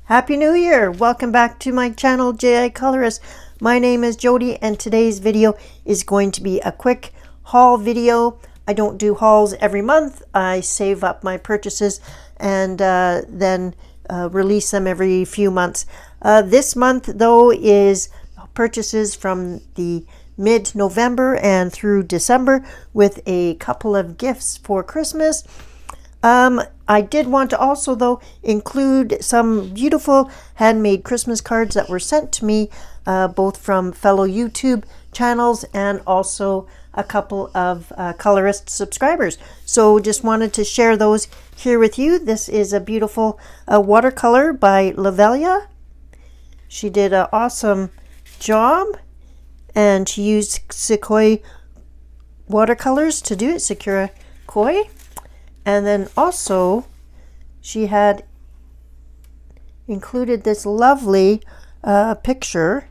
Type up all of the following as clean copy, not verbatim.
Happy New Year! Welcome back to my channel, J.I. Colourist. My name is Jody and today's video is going to be a quick haul video. I don't do hauls every month. I save up my purchases and then release them every few months. This month though is purchases from the mid-November and through December with a couple of gifts for Christmas. I did want to also though include some beautiful handmade Christmas cards that were sent to me both from fellow YouTube channels and also a couple of Colourist subscribers. So just wanted to share those here with you. This is a beautiful watercolor by Lavelia. She did an awesome job and she used Sequoia watercolors to do it, Sakura Koi. And then also she had included this lovely picture,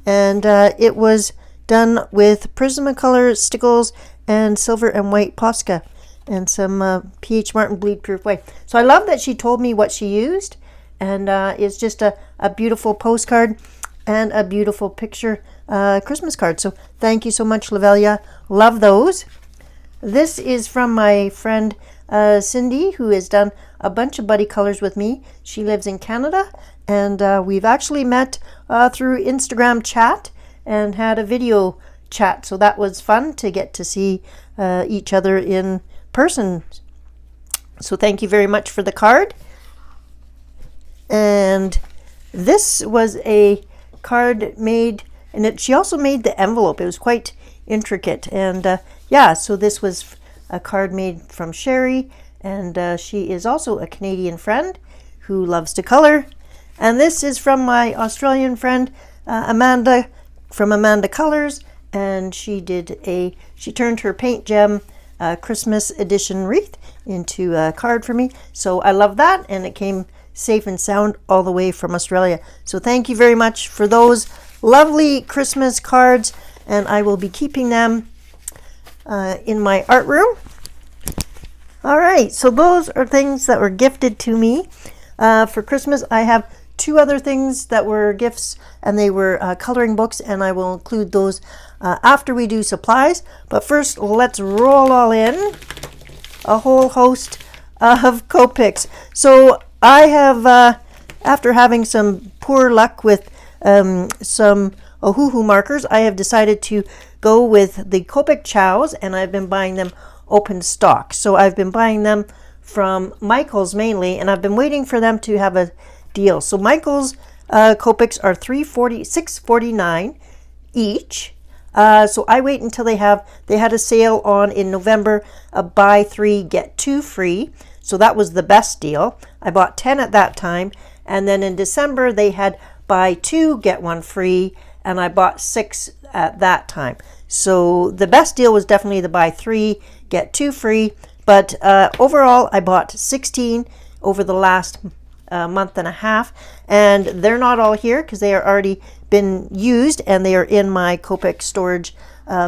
and it was done with Prismacolor stickles and silver and white Posca and some PH Martin bleed proof white. So I love that she told me what she used, and it's just a beautiful postcard and a beautiful picture Christmas card. So thank you so much, Lavelia. Love those. This is from my friend Cindy, who has done a bunch of buddy colors with me. She lives in Canada, and we've actually met through Instagram chat and had a video chat. So that was fun to get to see each other in person. So thank you very much for the card. And this was a card made, and she also made the envelope. It was quite intricate, and yeah, so this was a card made from Sherry, and she is also a Canadian friend who loves to color. And this is from my Australian friend Amanda from Amanda Colors, and she turned her paint gem Christmas edition wreath into a card for me. So I love that, and it came safe and sound all the way from Australia. So thank you very much for those lovely Christmas cards, and I will be keeping them in my art room. All right, so those are things that were gifted to me for Christmas. I have two other things that were gifts, and they were coloring books, and I will include those after we do supplies. But first, let's roll all in a whole host of Copics. So I have, after having some poor luck with some Ohuhu markers, I have decided to go with the Copic Chows, and I've been buying them open stock. So I've been buying them from Michael's mainly, and I've been waiting for them to have a deal. So Michael's Copics are $6.49 each. So I wait until they had a sale on in November, buy 3 get 2 free. So that was the best deal. I bought 10 at that time, and then in December they had buy 2 get 1 free, and I bought 6 at that time. So the best deal was definitely the buy 3 get 2 free, but overall I bought 16 over the last month and a half, and they're not all here because they are already been used and they are in my Copic storage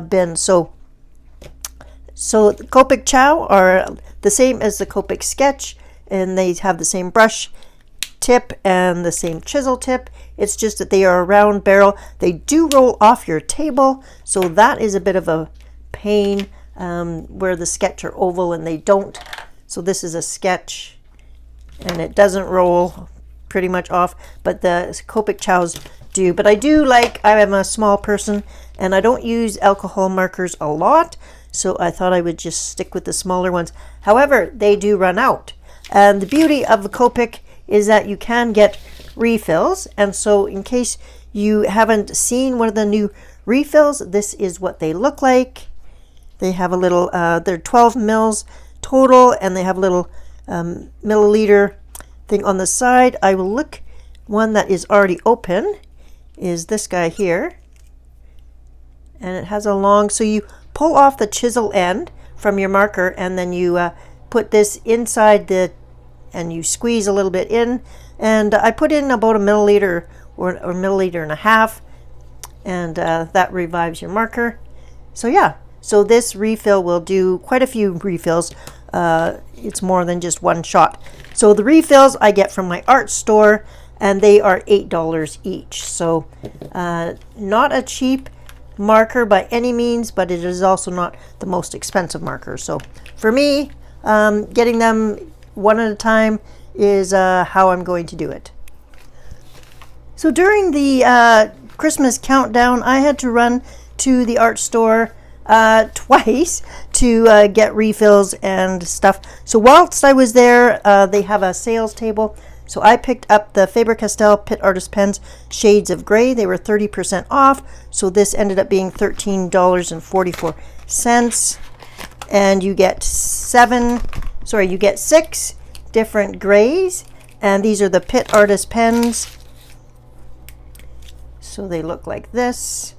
bin. So the Copic Chow are the same as the Copic Sketch, and they have the same brush tip and the same chisel tip. It's just that they are a round barrel. They do roll off your table, so that is a bit of a pain where the Sketch are oval and they don't. So this is a Sketch and it doesn't roll pretty much off, but the Copic Chows do. But I am a small person and I don't use alcohol markers a lot, so I thought I would just stick with the smaller ones. However, they do run out, and the beauty of the Copic is that you can get refills. And so in case you haven't seen one of the new refills, this is what they look like. They have a little, they're 12 mils total, and they have a little milliliter thing on the side. I will look, one that is already open is this guy here. And it has a long, so you pull off the chisel end from your marker, and then you put this inside and you squeeze a little bit in, and I put in about a milliliter or milliliter and a half, and that revives your marker. So yeah, so this refill will do quite a few refills it's more than just one shot. So the refills I get from my art store, and they are $8 each. So not a cheap marker by any means, but it is also not the most expensive marker. So for me, getting them one at a time is how I'm going to do it. So during the Christmas countdown, I had to run to the art store twice to get refills and stuff. So whilst I was there, they have a sales table. So I picked up the Faber-Castell Pitt Artist Pens Shades of Grey. They were 30% off. So this ended up being $13.44. And you get six different grays. And these are the Pitt Artist Pens. So they look like this.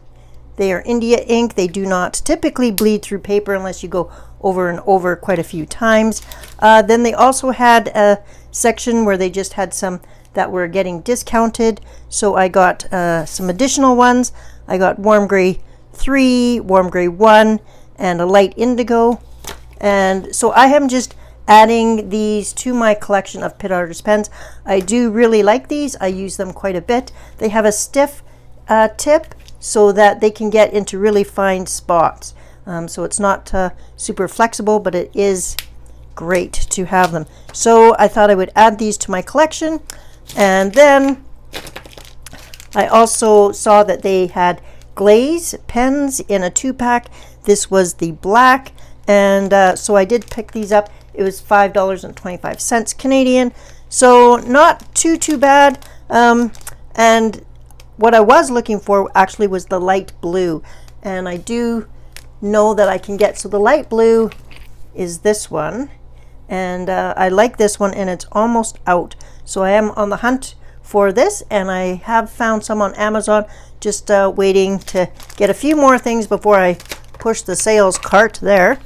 They are India ink. They do not typically bleed through paper unless you go over and over quite a few times. Then they also had a section where they just had some that were getting discounted. So I got some additional ones. I got Warm Gray 3, Warm Gray 1, and a Light Indigo. And so I am just adding these to my collection of Pitt Artist pens. I do really like these. I use them quite a bit. They have a stiff tip so that they can get into really fine spots. So it's not super flexible, but it is great to have them. So I thought I would add these to my collection. And then I also saw that they had glaze pens in a 2-pack. This was the black, and so I did pick these up. It was $5.25 Canadian, so not too bad. And what I was looking for actually was the light blue, and I do know that I can get, so the light blue is this one, and I like this one, and it's almost out. So I am on the hunt for this, and I have found some on Amazon, just waiting to get a few more things before I push the sales cart there.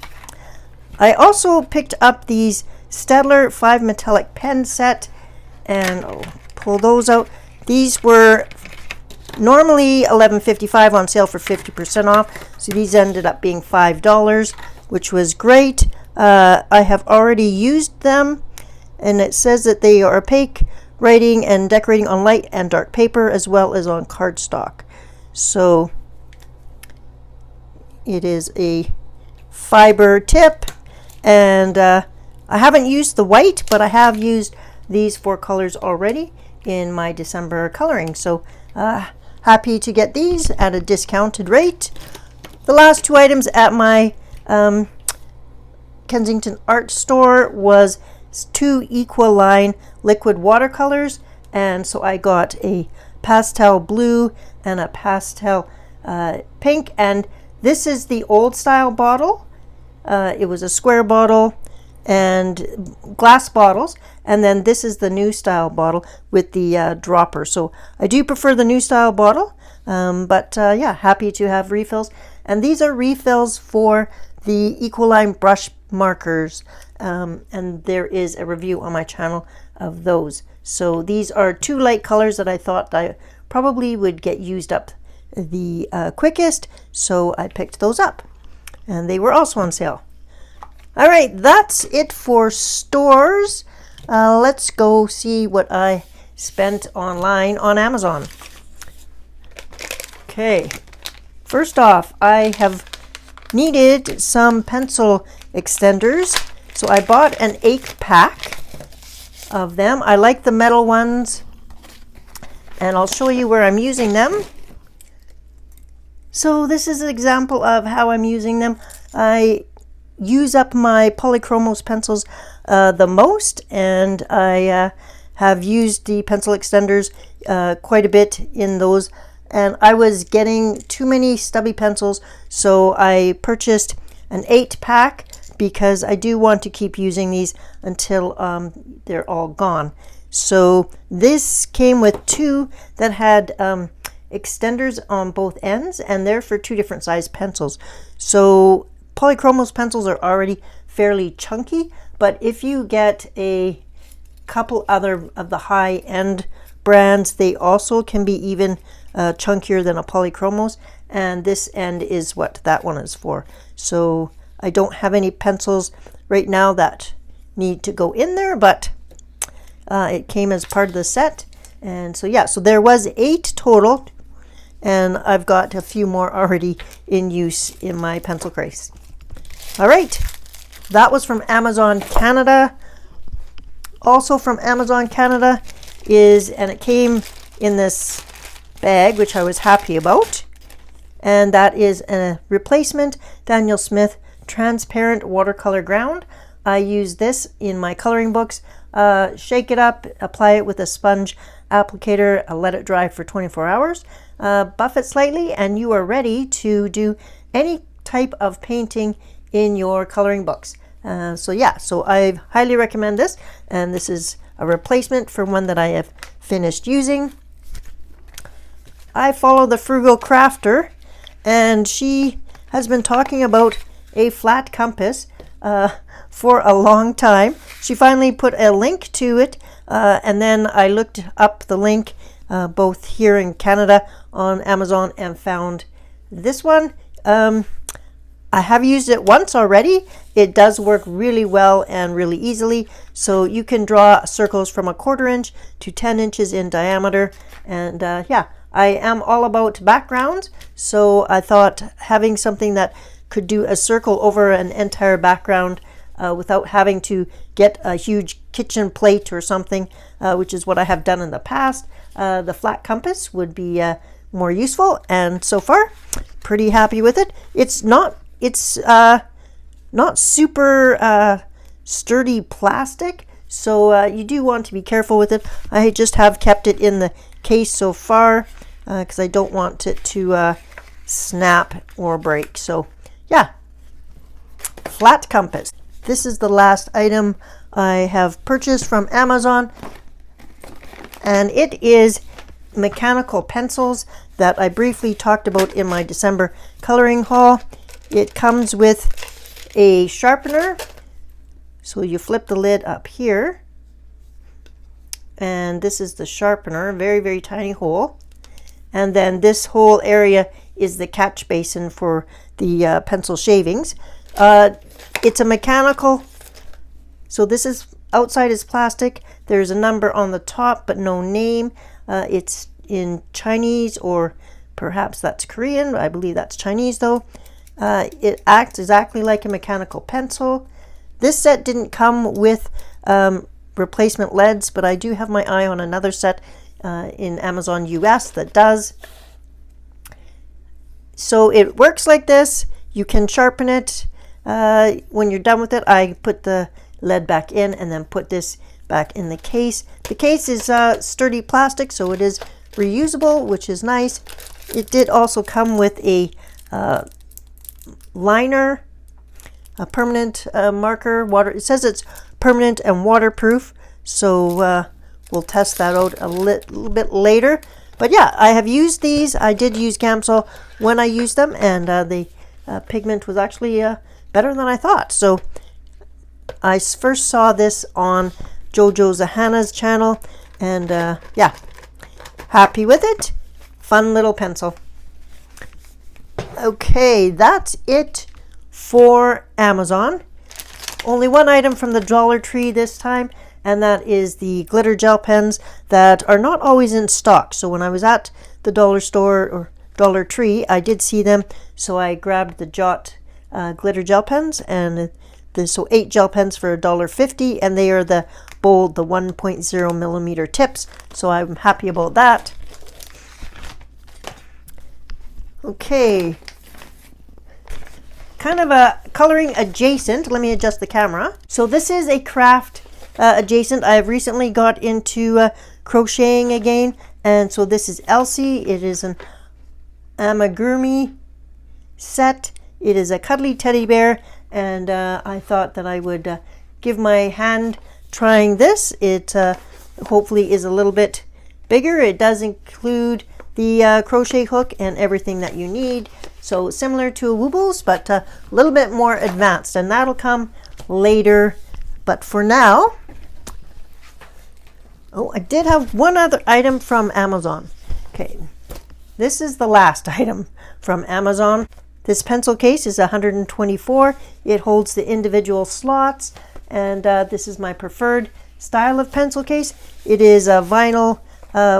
I also picked up these Staedtler 5 metallic pen set, and I'll pull those out. These were normally $11.55 on sale for 50% off. So these ended up being $5, which was great. I have already used them, and it says that they are opaque writing and decorating on light and dark paper as well as on cardstock. So it is a fiber tip, and I haven't used the white, but I have used these 4 colors already in my December coloring. So happy to get these at a discounted rate. The last 2 items at my Kensington art store was 2 equal line liquid watercolors, and so I got a pastel blue and a pastel pink, and this is the old style bottle. It was a square bottle and glass bottles, and then this is the new style bottle with the dropper. So I do prefer the new style bottle, but yeah, happy to have refills. And these are refills for the Equaline brush markers, and there is a review on my channel of those. So these are 2 light colors that I thought I probably would get used up the quickest, so I picked those up, and they were also on sale. All right, that's it for stores. Let's go see what I spent online on Amazon. Okay, first off, I have needed some pencil extenders, so I bought an 8-pack of them. I like the metal ones, and I'll show you where I'm using them. So this is an example of how I'm using them. I use up my Polychromos pencils the most, and I have used the pencil extenders quite a bit in those, and I was getting too many stubby pencils, so I purchased an 8-pack because I do want to keep using these until they're all gone. So this came with 2 that had extenders on both ends, and they're for 2 different size pencils. So Polychromos pencils are already fairly chunky, but if you get a couple other of the high-end brands, they also can be even chunkier than a Polychromos, and this end is what that one is for. So I don't have any pencils right now that need to go in there, but it came as part of the set. And so yeah, so there was 8 total, and I've got a few more already in use in my pencil case. All right, that was from Amazon Canada. Also from Amazon Canada and it came in this bag, which I was happy about, and that is a replacement Daniel Smith transparent watercolor ground. I use this in my coloring books. Shake it up, apply it with a sponge applicator, let it dry for 24 hours, buff it slightly, and you are ready to do any type of painting in your coloring books. So I highly recommend this, and this is a replacement for one that I have finished using. I follow the Frugal Crafter, and she has been talking about a flat compass for a long time. She finally put a link to it, and then I looked up the link both here in Canada on Amazon and found this one. I have used it once already. It does work really well and really easily. So you can draw circles from 1/4 inch to 10 inches in diameter. And yeah, I am all about backgrounds. So I thought having something that could do a circle over an entire background without having to get a huge kitchen plate or something, which is what I have done in the past, the flat compass would be more useful. And so far, pretty happy with it. It's not super sturdy plastic, so you do want to be careful with it. I just have kept it in the case so far because I don't want it to snap or break. So yeah, flat compass. This is the last item I have purchased from Amazon, and it is mechanical pencils that I briefly talked about in my December coloring haul. It comes with a sharpener, so you flip the lid up here, and this is the sharpener, very, very tiny hole, and then this whole area is the catch basin for the pencil shavings. It's a mechanical, so this is outside is plastic. There's a number on the top but no name. It's in Chinese, or perhaps that's Korean. I believe that's Chinese though. It acts exactly like a mechanical pencil. This set didn't come with replacement leads, but I do have my eye on another set in Amazon US that does. So it works like this. You can sharpen it. When you're done with it, I put the lead back in and then put this back in the case. The case is sturdy plastic, so it is reusable, which is nice. It did also come with a liner, a permanent marker, it says it's permanent and waterproof, so we'll test that out a little bit later. But yeah, I have used these. I did use Gamsol when I used them, and the pigment was actually better than I thought. So I first saw this on Jojo Zahana's channel, and yeah, happy with it. Fun little pencil. Okay, that's it for Amazon. Only one item from the Dollar Tree this time, and that is the glitter gel pens that are not always in stock. So when I was at the dollar store or Dollar Tree, I did see them, so I grabbed the Jot glitter gel pens, and so 8 gel pens for $1.50, and they are the bold, the 1.0 millimeter tips, so I'm happy about that. Okay, kind of a coloring adjacent. Let me adjust the camera. So this is a craft adjacent. I have recently got into crocheting again, and so this is Elsie. It is an amigurumi set. It is a cuddly teddy bear, and I thought that I would give my hand trying this. It hopefully is a little bit bigger. It does include the crochet hook and everything that you need. So similar to a Woobles, but a little bit more advanced, and that'll come later. But for now, oh, I did have one other item from Amazon. Okay, this is the last item from Amazon. This pencil case is $124. It holds the individual slots, and this is my preferred style of pencil case. It is a vinyl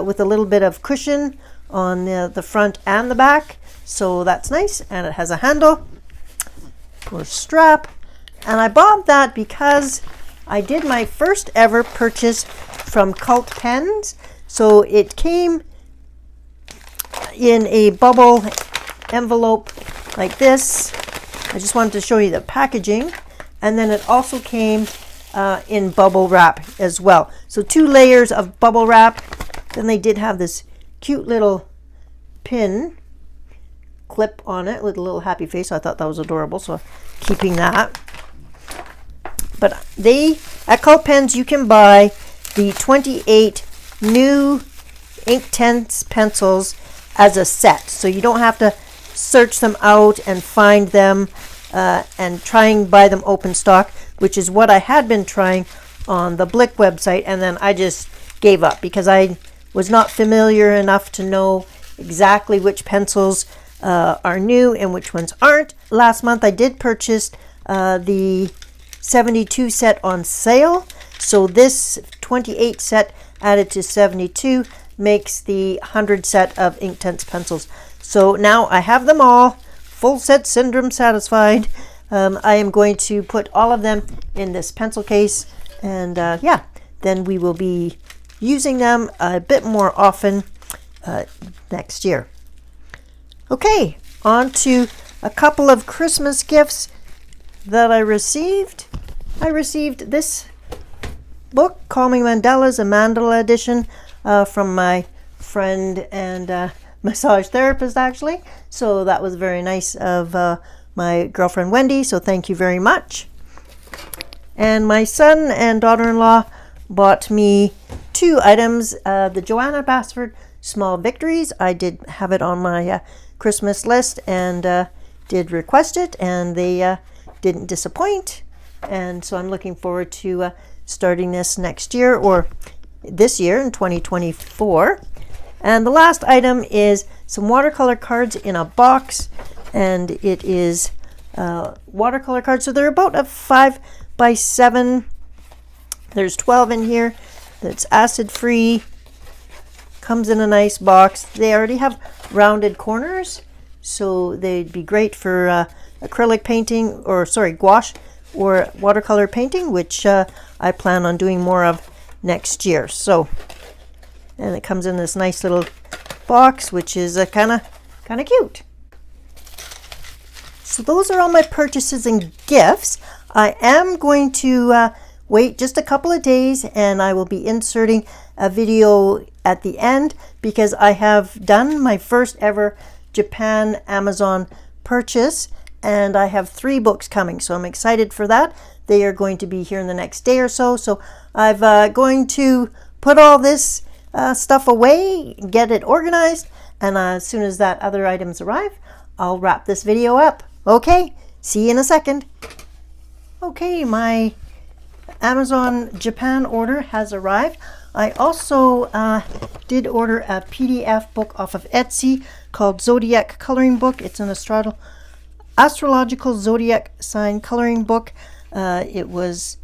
with a little bit of cushion on the front and the back, so that's nice, and it has a handle or strap. And I bought that because I did my first ever purchase from Cult Pens. So it came in a bubble envelope like this. I just wanted to show you the packaging. And then it also came in bubble wrap as well. So 2 layers of bubble wrap. Then they did have this cute little pin clip on it with a little happy face. I thought that was adorable, so keeping that. But at Cult Pens, you can buy the 28 new Inktense pencils as a set. So you don't have to search them out and find them and try and buy them open stock, which is what I had been trying on the Blick website, and then I just gave up because I was not familiar enough to know exactly which pencils are new and which ones aren't. Last month I did purchase the 72 set on sale, so this 28 set added to 72 makes the 100 set of Inktense pencils. So now I have them all, full set syndrome satisfied. I am going to put all of them in this pencil case, and yeah, then we will be using them a bit more often next year. Okay, on to a couple of Christmas gifts that I received. I received this book, Calming Mandalas, a mandala edition from my friend and massage therapist, actually. So that was very nice of my girlfriend Wendy, so thank you very much. And my son and daughter-in-law bought me 2 items, the Joanna Basford Small Victories. I did have it on my Christmas list and did request it, and they didn't disappoint. And so I'm looking forward to starting this next year, or this year in 2024. And the last item is some watercolor cards in a box, and it is watercolor cards. So they're about a 5 by 7. There's 12 in here. That's acid free. Comes in a nice box. They already have rounded corners, so they'd be great for acrylic painting, or sorry, gouache or watercolor painting, which I plan on doing more of next year. So, and it comes in this nice little box, which is kind of cute. So those are all my purchases and gifts. I am going to wait just a couple of days, and I will be inserting a video at the end because I have done my first ever Japan Amazon purchase, and I have 3 books coming, so I'm excited for that. They are going to be here in the next day or so. So I'm going to put all this stuff away, get it organized, and as soon as that other items arrive, I'll wrap this video up. Okay, see you in a second. Okay, my Amazon Japan order has arrived. I also did order a PDF book off of Etsy called Zodiac Coloring Book. It's an astrological zodiac sign coloring book. It was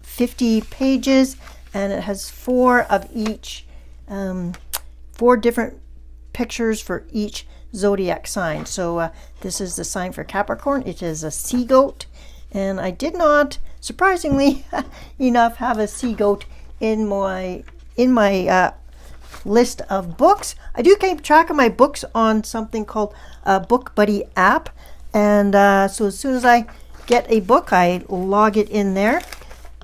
50 pages, and it has 4 of each, 4 different pictures for each zodiac sign. So this is the sign for Capricorn. It is a sea goat, and I did not, surprisingly enough, have a sea goat in my list of books. I do keep track of my books on something called a Book Buddy app, and so as soon as I get a book, I log it in there.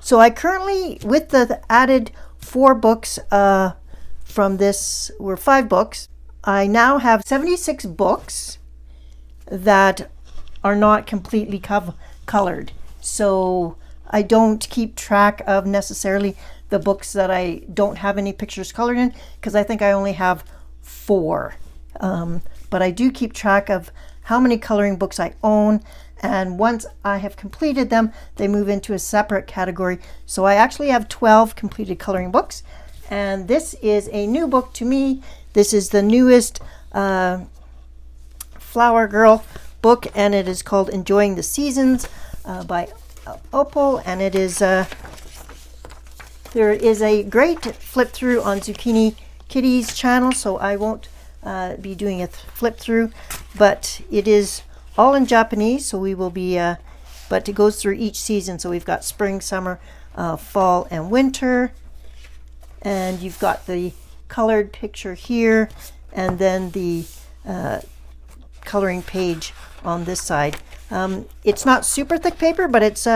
So I currently, with the added 4 books from this, were 5 books, I now have 76 books that are not completely colored. So I don't keep track of necessarily the books that I don't have any pictures colored in, because I think I only have 4. But I do keep track of how many coloring books I own, and once I have completed them, they move into a separate category. So I actually have 12 completed coloring books, and this is a new book to me. This is the newest Flower Girl book, and it is called Enjoying the Seasons by Opal, and it is there is a great flip through on Zucchini Kitty's channel, so I won't be doing a flip through, but it is all in Japanese, so we will be but it goes through each season. So we've got spring, summer, fall, and winter, and you've got the colored picture here, and then the coloring page on this side. It's not super thick paper, but it's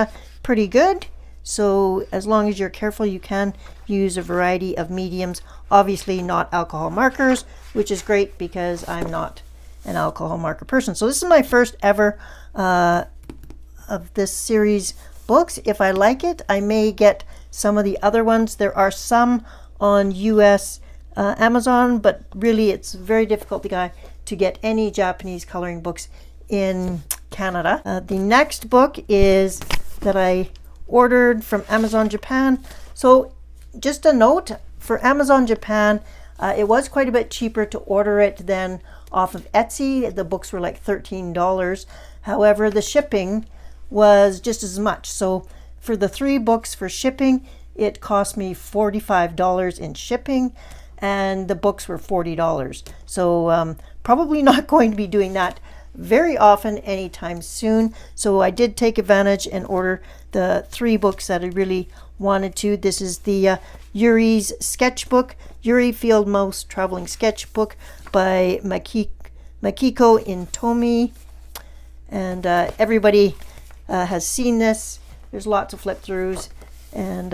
pretty good. So as long as you're careful, you can use a variety of mediums. Obviously not alcohol markers, which is great because I'm not an alcohol marker person. So this is my first ever of this series books. If I like it, I may get some of the other ones. There are some on US Amazon, but really it's very difficult to get any Japanese coloring books in Canada. The next book is that I ordered from Amazon Japan. So just a note, for Amazon Japan, it was quite a bit cheaper to order it than off of Etsy. The books were like $13. However, the shipping was just as much. So for the 3 books for shipping, it cost me $45 in shipping, and the books were $40. So probably not going to be doing that very often anytime soon. So I did take advantage and order the 3 books that I really wanted to. This is the Yuri's sketchbook, Yuri Field Mouse Traveling Sketchbook by Makiko Intomi, and everybody has seen this. There's lots of flip throughs, and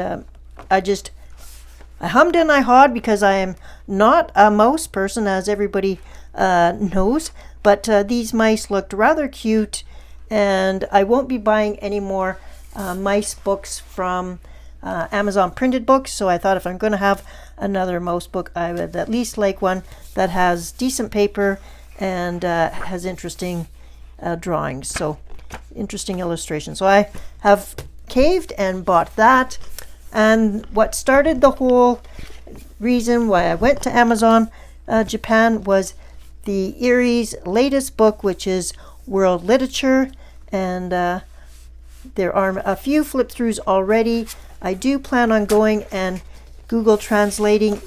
I hummed and I hawed because I am not a mouse person, as everybody knows, but these mice looked rather cute, and I won't be buying any more mice books from Amazon printed books. So I thought if I'm going to have another mouse book, I would at least like one that has decent paper and has interesting drawings, so interesting illustrations. So I have caved and bought that. And what started the whole reason why I went to Amazon Japan was the Erie's latest book, which is World Literature, and there are a few flip throughs already. I do plan on going and Google translating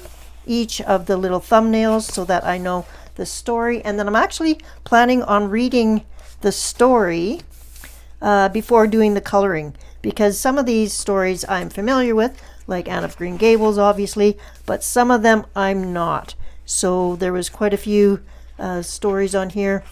each of the little thumbnails so that I know the story, and then I'm actually planning on reading the story before doing the coloring, because some of these stories I'm familiar with, like Anne of Green Gables obviously, but some of them I'm not. So there was quite a few stories on here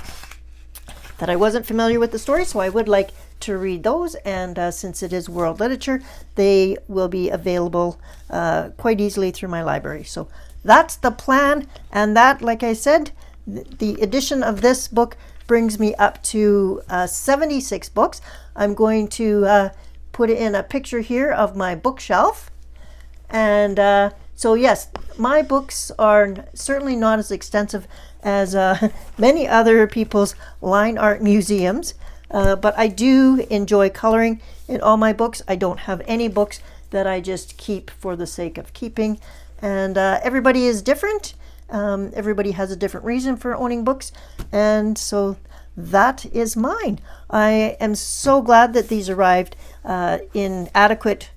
that I wasn't familiar with the story, so I would like to read those, and since it is world literature, they will be available quite easily through my library. So that's the plan, and that, like I said, the edition of this book brings me up to 76 books. I'm going to put in a picture here of my bookshelf, and so yes, my books are certainly not as extensive as many other people's line art museums, but I do enjoy coloring in all my books. I don't have any books that I just keep for the sake of keeping, and everybody is different. Everybody has a different reason for owning books, and so that is mine. I am so glad that these arrived in adequate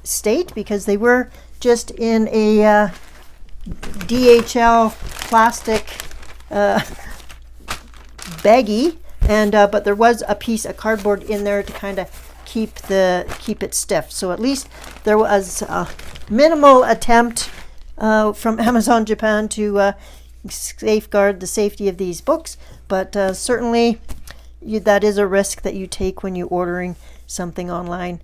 state, because they were just in a DHL plastic baggie, and but there was a piece of cardboard in there to kind of keep it stiff. So at least there was a minimal attempt from Amazon Japan to safeguard the safety of these books, but certainly that is a risk that you take when you're ordering something online.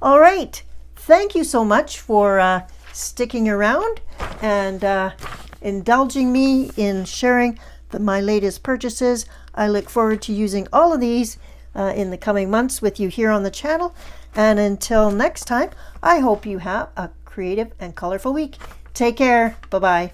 All right, thank you so much for sticking around and indulging me in sharing my latest purchases. I look forward to using all of these in the coming months with you here on the channel, and until next time, I hope you have a creative and colorful week. Take care. Bye-bye.